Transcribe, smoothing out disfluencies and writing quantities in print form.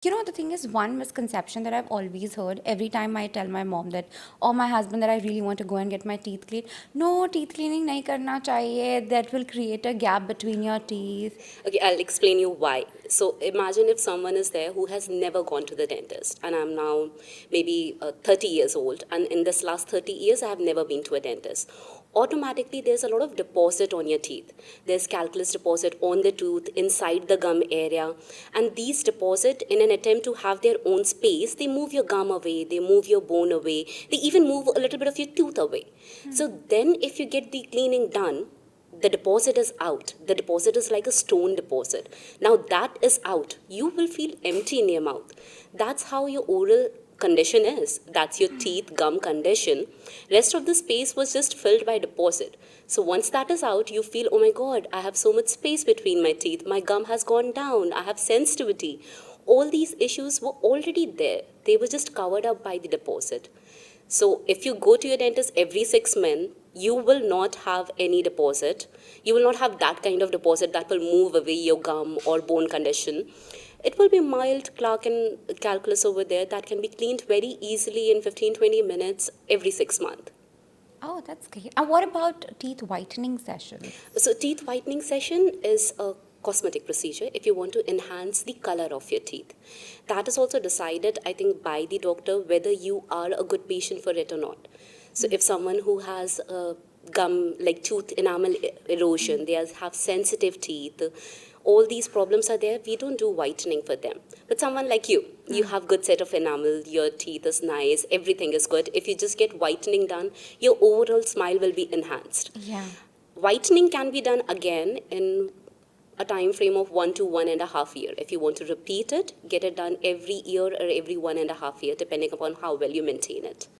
The thing is, one misconception that I've always heard every time I tell my mom that, or my husband, that I really want to go and get my teeth cleaned. No, teeth cleaning nahi karna chahiye. That will create a gap between your teeth. Okay, I'll explain you why. So imagine if someone is there who has never gone to the dentist, and I'm now maybe 30 years old, and in this last 30 years, I have never been to a dentist. Automatically, there's a lot of deposit on your teeth. There's calculus deposit on the tooth, inside the gum area, and these deposit, in an attempt to have their own space, they move your gum away, they move your bone away, they even move a little bit of your tooth away. So then, if you get the cleaning done, the deposit is out. The deposit is like a stone deposit. Now that is out. You will feel empty in your mouth. That's how your oral condition is. That's your teeth gum condition. Rest of the space was just filled by deposit. So once that is out, you feel, oh my god, I have so much space between my teeth. My gum has gone down. I have sensitivity. All these issues were already there. They were just covered up by the deposit. So if you go to your dentist every 6 months, you will not have any deposit. You will not have that kind of deposit that will move away your gum or bone condition. It will be mild plaque and calculus over there that can be cleaned very easily in 15-20 minutes every 6 months. Oh, that's great. And what about teeth whitening sessions? So teeth whitening session is a cosmetic procedure if you want to enhance the color of your teeth. That is also decided, I think, by the doctor whether you are a good patient for it or not. So if someone who has gum, like tooth enamel erosion, they have sensitive teeth, all these problems are there, we don't do whitening for them. But someone like you have good set of enamel, your teeth is nice, everything is good. If you just get whitening done, your overall smile will be enhanced. Yeah. Whitening can be done again in a time frame of 1 to 1.5 years. If you want to repeat it, get it done every year or every 1.5 years, depending upon how well you maintain it.